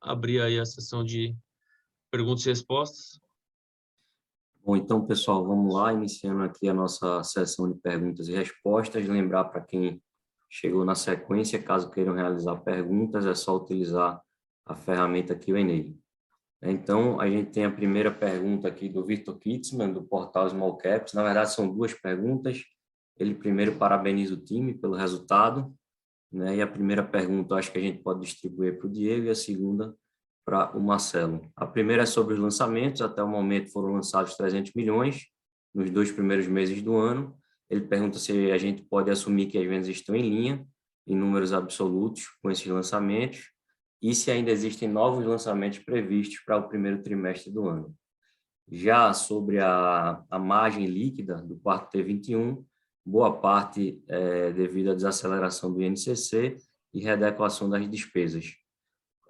abrir aí a sessão de perguntas e respostas. Bom, então, pessoal, vamos lá, iniciando aqui a nossa sessão de perguntas e respostas. Lembrar para quem chegou na sequência, caso queiram realizar perguntas, é só utilizar a ferramenta Q&A. Então, a gente tem a primeira pergunta aqui do Victor Kitzman, do portal Small Caps. Na verdade, são duas perguntas. Ele primeiro parabeniza o time pelo resultado né? E a primeira pergunta, acho que a gente pode distribuir para o Diego e a segunda para o Marcelo. A primeira é sobre os lançamentos. Até o momento foram lançados 300 milhões nos 2 primeiros meses do ano. Ele pergunta se a gente pode assumir que as vendas estão em linha, em números absolutos, com esses lançamentos, e se ainda existem novos lançamentos previstos para o primeiro trimestre do ano. Já sobre a margem líquida do quarto T21, boa parte devido à desaceleração do INCC e readequação das despesas.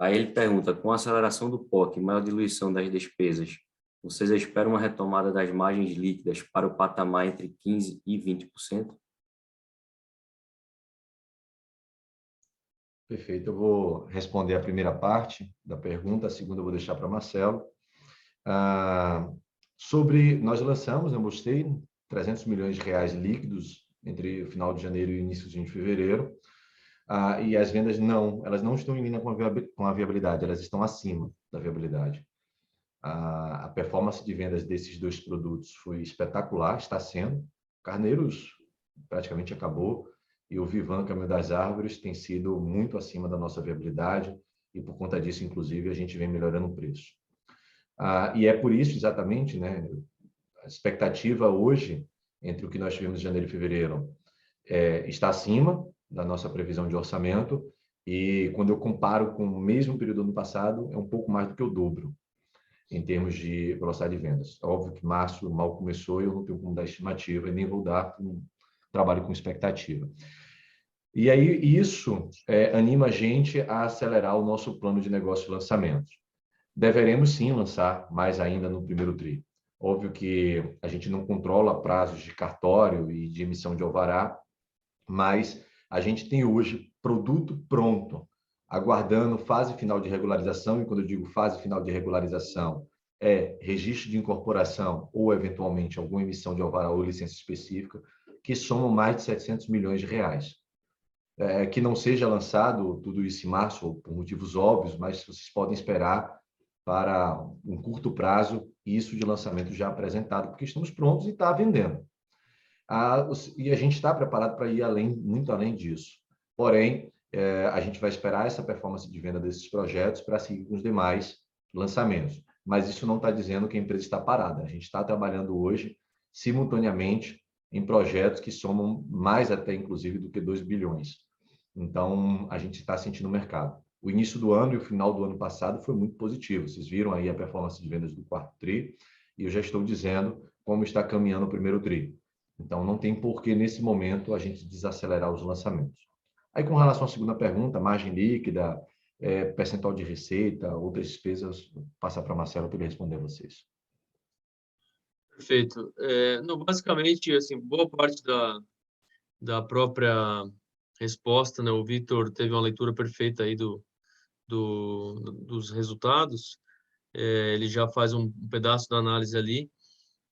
Aí ele pergunta, com a aceleração do POC e maior diluição das despesas, vocês esperam uma retomada das margens líquidas para o patamar entre 15% e 20%? Perfeito, eu vou responder a primeira parte da pergunta, a segunda eu vou deixar para Marcelo. Nós lançamos, eu mostrei, 300 milhões de reais líquidos entre o final de janeiro e o início de fevereiro, e as vendas elas não estão em linha com a viabilidade, elas estão acima da viabilidade. A performance de vendas desses 2 produtos foi espetacular, está sendo. Carneiros praticamente acabou, e o Vivan, Caminho das Árvores, tem sido muito acima da nossa viabilidade, e por conta disso, inclusive, a gente vem melhorando o preço. E é por isso, exatamente, né, a expectativa hoje, entre o que nós tivemos em janeiro e fevereiro, está acima da nossa previsão de orçamento, e quando eu comparo com o mesmo período do ano passado, é um pouco mais do que o dobro, em termos de velocidade de vendas. É óbvio que março mal começou e eu não tenho como dar estimativa, e nem vou dar um trabalho com expectativa. E aí isso anima a gente a acelerar o nosso plano de negócio de lançamentos. Deveremos sim lançar mais ainda no primeiro tri. Óbvio que a gente não controla prazos de cartório e de emissão de alvará, mas a gente tem hoje produto pronto, aguardando fase final de regularização, e quando eu digo fase final de regularização, registro de incorporação ou, eventualmente, alguma emissão de alvará ou licença específica, que somam mais de 700 milhões de reais. Que não seja lançado tudo isso em março, por motivos óbvios, mas vocês podem esperar para um curto prazo isso de lançamento já apresentado, porque estamos prontos e está vendendo. E a gente está preparado para ir muito além disso. Porém, a gente vai esperar essa performance de venda desses projetos para seguir com os demais lançamentos. Mas isso não está dizendo que a empresa está parada. A gente está trabalhando hoje, simultaneamente, em projetos que somam mais até, inclusive, do que 2 bilhões. Então, a gente está sentindo o mercado. O início do ano e o final do ano passado foi muito positivo. Vocês viram aí a performance de vendas do quarto tri, e eu já estou dizendo como está caminhando o primeiro tri. Então, não tem por que, nesse momento, a gente desacelerar os lançamentos. Aí, com relação à segunda pergunta, margem líquida, percentual de receita, outras despesas, vou passar para o Marcelo para ele responder a vocês. Perfeito. Não, basicamente, assim, boa parte da própria resposta, né? O Vitor teve uma leitura perfeita aí dos resultados. Ele já faz um pedaço da análise ali,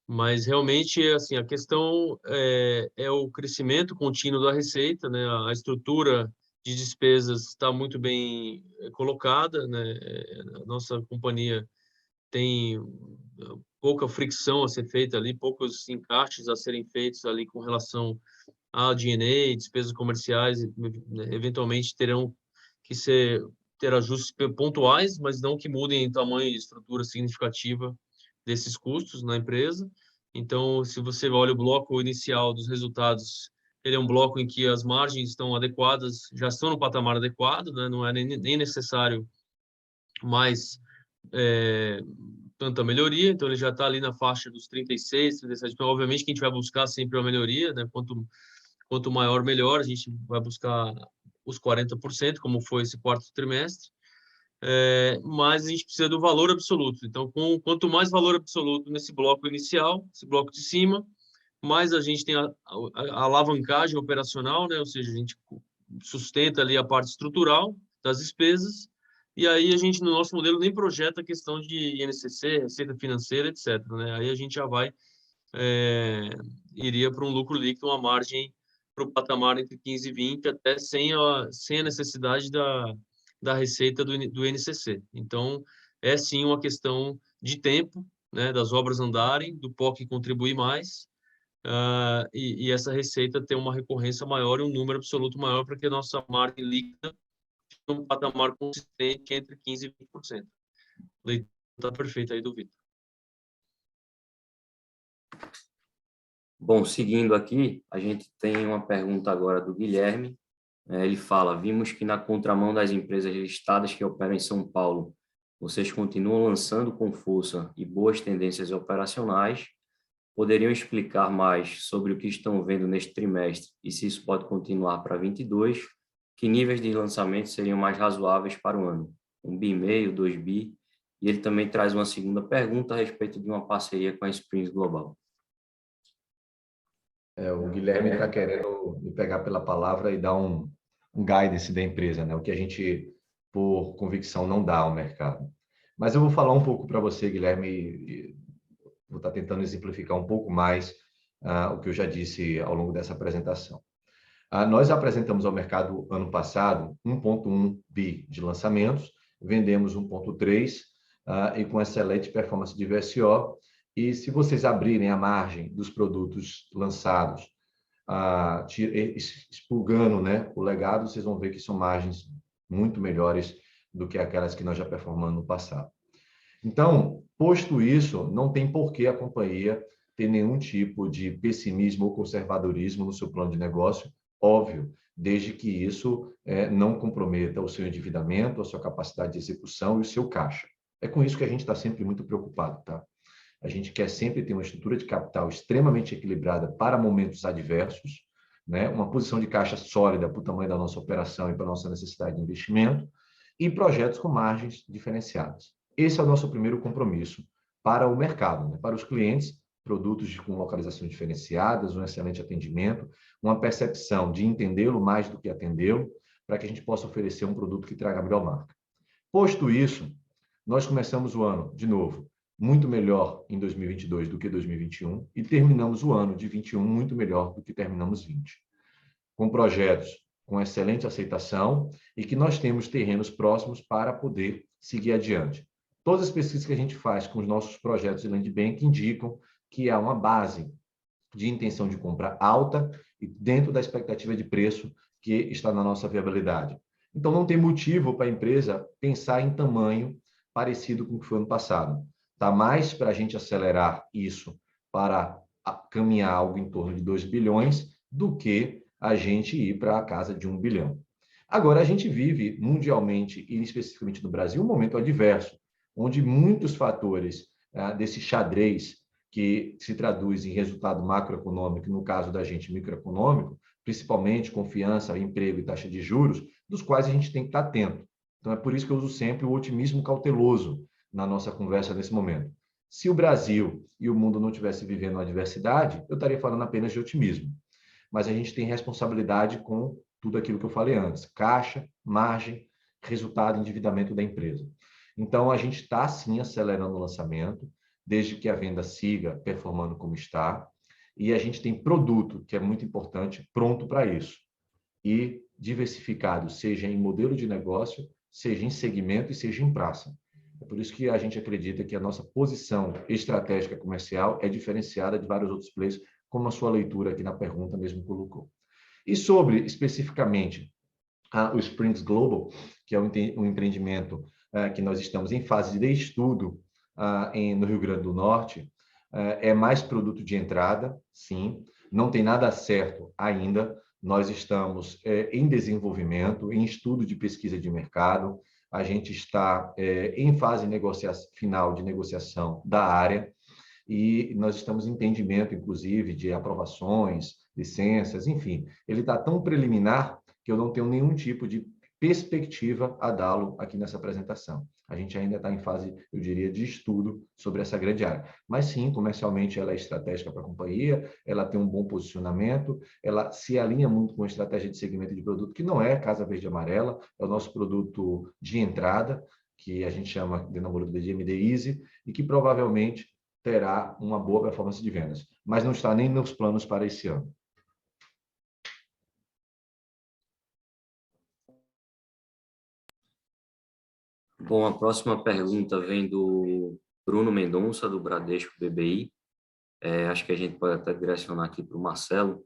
mas realmente, assim, a questão é o crescimento contínuo da receita, né? A estrutura de despesas está muito bem colocada, né? A nossa companhia tem pouca fricção a ser feita ali, poucos encaixes a serem feitos ali com relação a D&A, despesas comerciais, né, eventualmente terão que ter ajustes pontuais, mas não que mudem em tamanho e estrutura significativa desses custos na empresa. Então, se você olha o bloco inicial dos resultados, ele é um bloco em que as margens estão adequadas, já estão no patamar adequado, né? Não é nem necessário mais tanta melhoria, então ele já está ali na faixa dos 36, 37. Então, obviamente que a gente vai buscar sempre uma melhoria, né? Quanto maior, melhor. A gente vai buscar os 40%, como foi esse quarto trimestre. Mas a gente precisa do valor absoluto. Então, quanto mais valor absoluto nesse bloco inicial, esse bloco de cima, mais a gente tem a alavancagem operacional, né? Ou seja, a gente sustenta ali a parte estrutural das despesas, e aí a gente, no nosso modelo, nem projeta a questão de INCC, receita financeira, etc., né? Aí a gente já iria para um lucro líquido, uma margem para o patamar entre 15 e 20, até sem a necessidade da receita do INCC. Então, é sim uma questão de tempo, né, das obras andarem, do POC contribuir mais, e essa receita ter uma recorrência maior e um número absoluto maior para que a nossa margem líquida tenha um patamar consistente entre 15% e 20%. Leitura está perfeita aí do Vitor. Bom, seguindo aqui, a gente tem uma pergunta agora do Guilherme. Ele fala: vimos que na contramão das empresas listadas que operam em São Paulo, vocês continuam lançando com força e boas tendências operacionais. Poderiam explicar mais sobre o que estão vendo neste trimestre e se isso pode continuar para 22? Que níveis de lançamento seriam mais razoáveis para o ano? 1 bi e meio, 2 bi? E ele também traz uma segunda pergunta a respeito de uma parceria com a Springs Global. O Guilherme está querendo me pegar pela palavra e dar um guidance da empresa, né? O que a gente, por convicção, não dá ao mercado. Mas eu vou falar um pouco para você, Guilherme, e vou estar tentando exemplificar um pouco mais o que eu já disse ao longo dessa apresentação. Nós apresentamos ao mercado ano passado 1,1 bi de lançamentos, vendemos 1,3 e com excelente performance de VSO. E se vocês abrirem a margem dos produtos lançados, expurgando, né, o legado, vocês vão ver que são margens muito melhores do que aquelas que nós já performamos no passado. Então, posto isso, não tem por que a companhia ter nenhum tipo de pessimismo ou conservadorismo no seu plano de negócio, óbvio, desde que isso não comprometa o seu endividamento, a sua capacidade de execução e o seu caixa. É com isso que a gente está sempre muito preocupado, tá? A gente quer sempre ter uma estrutura de capital extremamente equilibrada para momentos adversos, né? Uma posição de caixa sólida para o tamanho da nossa operação e para a nossa necessidade de investimento, e projetos com margens diferenciadas. Esse é o nosso primeiro compromisso para o mercado, né? Para os clientes, produtos com localizações diferenciadas, um excelente atendimento, uma percepção de entendê-lo mais do que atendê-lo, para que a gente possa oferecer um produto que traga a melhor marca. Posto isso, nós começamos o ano, de novo, muito melhor em 2022 do que 2021 e terminamos o ano de 21 muito melhor do que terminamos 20. Com projetos com excelente aceitação e que nós temos terrenos próximos para poder seguir adiante. Todas as pesquisas que a gente faz com os nossos projetos de land bank indicam que há uma base de intenção de compra alta e dentro da expectativa de preço que está na nossa viabilidade. Então, não tem motivo para a empresa pensar em tamanho parecido com o que foi ano passado. Está mais para a gente acelerar isso para caminhar algo em torno de 2 bilhões do que a gente ir para a casa de 1 bilhão. Agora, a gente vive mundialmente e especificamente no Brasil um momento adverso, onde muitos fatores desse xadrez que se traduz em resultado macroeconômico, no caso da gente microeconômico, principalmente confiança, emprego e taxa de juros, dos quais a gente tem que estar atento. Então, é por isso que eu uso sempre o otimismo cauteloso na nossa conversa nesse momento. Se o Brasil e o mundo não estivessem vivendo uma adversidade, eu estaria falando apenas de otimismo. Mas a gente tem responsabilidade com tudo aquilo que eu falei antes: caixa, margem, resultado, endividamento da empresa. Então, a gente está, sim, acelerando o lançamento, desde que a venda siga performando como está, e a gente tem produto, que é muito importante, pronto para isso, e diversificado, seja em modelo de negócio, seja em segmento e seja em praça. É por isso que a gente acredita que a nossa posição estratégica comercial é diferenciada de vários outros players, como a sua leitura aqui na pergunta mesmo colocou. E sobre, especificamente, o Springs Global, que é um empreendimento que nós estamos em fase de estudo no Rio Grande do Norte, é mais produto de entrada, sim, não tem nada certo ainda, nós estamos em desenvolvimento, em estudo de pesquisa de mercado, a gente está em fase final de negociação da área, e nós estamos em entendimento, inclusive, de aprovações, licenças, enfim. Ele está tão preliminar que eu não tenho nenhum tipo de perspectiva a dá-lo aqui nessa apresentação. A gente ainda está em fase, eu diria, de estudo sobre essa grande área. Mas sim, comercialmente ela é estratégica para a companhia, ela tem um bom posicionamento, ela se alinha muito com a estratégia de segmento de produto, que não é Casa Verde e Amarela, é o nosso produto de entrada, que a gente chama de namoro de MD Easy, e que provavelmente terá uma boa performance de vendas, mas não está nem nos planos para esse ano. Bom, a próxima pergunta vem do Bruno Mendonça, do Bradesco BBI. acho que a gente pode até direcionar aqui para o Marcelo.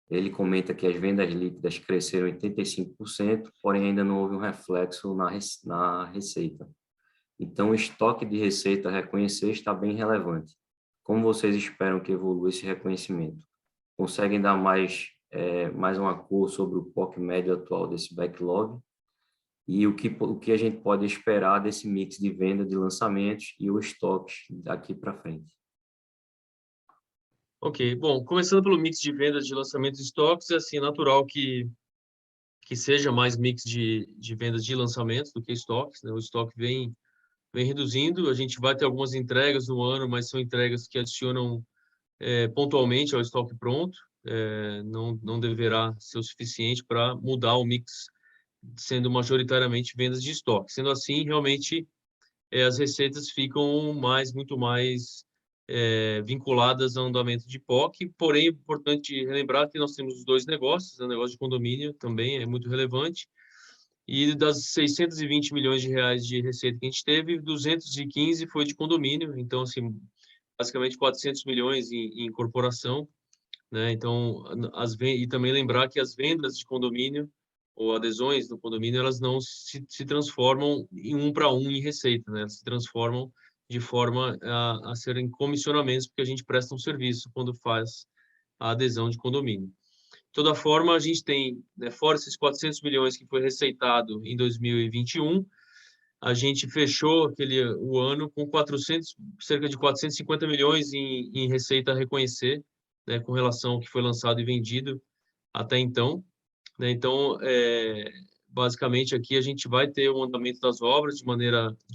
Ele comenta que as vendas líquidas cresceram 85%, porém ainda não houve um reflexo na receita. Então, o estoque de receita a reconhecer está bem relevante. Como vocês esperam que evolua esse reconhecimento? Conseguem dar mais uma cor sobre o POC médio atual desse backlog? E o que a gente pode esperar desse mix de venda de lançamentos e o estoque daqui para frente? Ok, bom, começando pelo mix de vendas de lançamentos e estoques, é assim, natural que seja mais mix de vendas de lançamentos do que estoques, né? O estoque vem reduzindo, a gente vai ter algumas entregas no ano, mas são entregas que adicionam pontualmente ao estoque pronto, não deverá ser o suficiente para mudar o mix, sendo majoritariamente vendas de estoque. Sendo assim, realmente, as receitas ficam muito mais vinculadas ao andamento de POC, porém é importante relembrar que nós temos os dois negócios, o negócio de condomínio também é muito relevante, e das 620 milhões de reais de receita que a gente teve, 215 foi de condomínio, então, assim, basicamente 400 milhões em incorporação, né? Então, e também lembrar que as vendas de condomínio ou adesões do condomínio, elas não se transformam em um para um em receita, né? Elas se transformam de forma a serem comissionamentos, porque a gente presta um serviço quando faz a adesão de condomínio. De toda forma, a gente tem, né, fora esses 400 milhões que foi receitado em 2021, a gente fechou o ano com cerca de 450 milhões em receita a reconhecer, né, com relação ao que foi lançado e vendido até então, né? Então, basicamente aqui a gente vai ter o andamento das obras de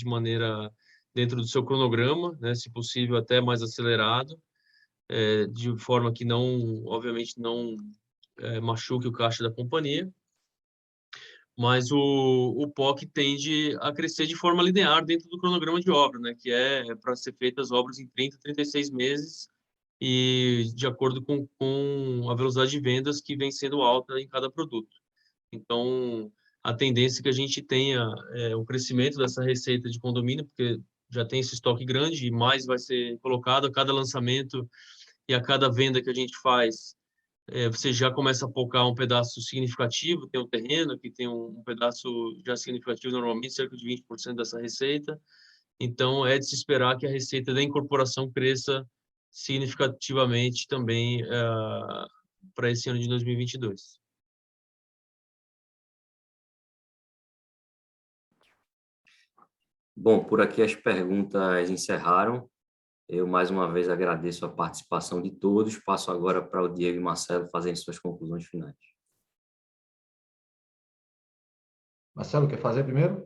maneira dentro do seu cronograma, né, se possível até mais acelerado, de forma que obviamente não machuque o caixa da companhia. Mas o POC tende a crescer de forma linear dentro do cronograma de obra, né, que é para ser feitas obras em 30, 36 meses e de acordo com a velocidade de vendas que vem sendo alta em cada produto. Então, a tendência é que a gente tenha um crescimento dessa receita de condomínio, porque já tem esse estoque grande e mais vai ser colocado a cada lançamento e a cada venda que a gente faz. Você já começa a focar um pedaço significativo, tem um terreno que tem um pedaço já significativo, normalmente cerca de 20% dessa receita. Então, é de se esperar que a receita da incorporação cresça significativamente também para esse ano de 2022. Bom, por aqui as perguntas encerraram. Eu, mais uma vez, agradeço a participação de todos. Passo agora para o Diego e Marcelo fazerem suas conclusões finais. Marcelo, quer fazer primeiro?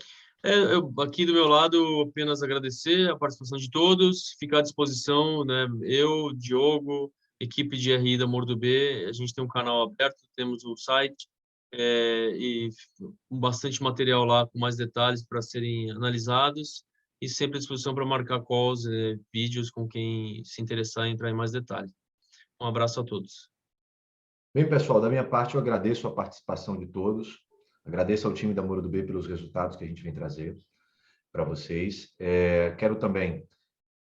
Aqui do meu lado, apenas agradecer a participação de todos, ficar à disposição, né? Eu, Diogo, equipe de RI da Mordo B, a gente tem um canal aberto, temos o site e bastante material lá com mais detalhes para serem analisados e sempre à disposição para marcar calls, vídeos com quem se interessar em entrar em mais detalhes. Um abraço a todos. Bem, pessoal, da minha parte, eu agradeço a participação de todos, agradeço ao time da Mordo B pelos resultados que a gente vem trazer para vocês. Quero também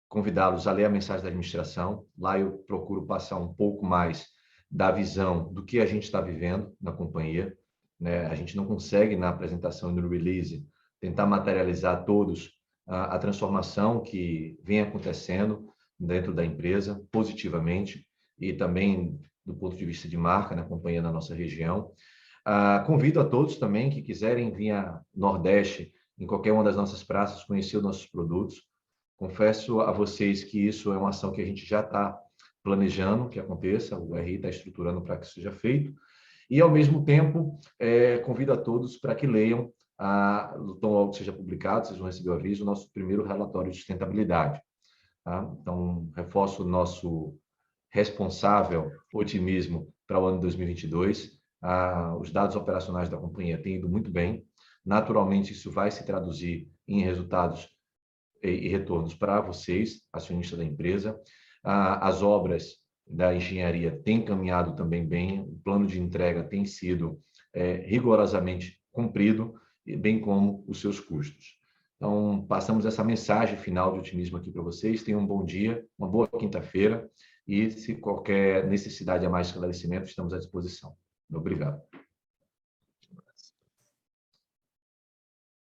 convidá-los a ler a mensagem da administração. Lá eu procuro passar um pouco mais da visão do que a gente está vivendo na companhia, né? A gente não consegue, na apresentação e no release, tentar materializar todos a transformação que vem acontecendo dentro da empresa, positivamente, e também do ponto de vista de marca na companhia na nossa região. Convido a todos também que quiserem vir a Nordeste, em qualquer uma das nossas praças, conhecer os nossos produtos. Confesso a vocês que isso é uma ação que a gente já está planejando que aconteça, o RI está estruturando para que isso seja feito, e, ao mesmo tempo, convido a todos para que leiam, tão logo que seja publicado, vocês vão receber o aviso, o nosso primeiro relatório de sustentabilidade. Tá? Então, reforço o nosso responsável otimismo para o ano de 2022. Os dados operacionais da companhia têm ido muito bem, naturalmente isso vai se traduzir em resultados e retornos para vocês, acionistas da empresa. As obras da engenharia têm caminhado também bem, o plano de entrega tem sido rigorosamente cumprido, bem como os seus custos. Então, passamos essa mensagem final de otimismo aqui para vocês. Tenham um bom dia, uma boa quinta-feira e se qualquer necessidade a mais de esclarecimento, estamos à disposição. Obrigado.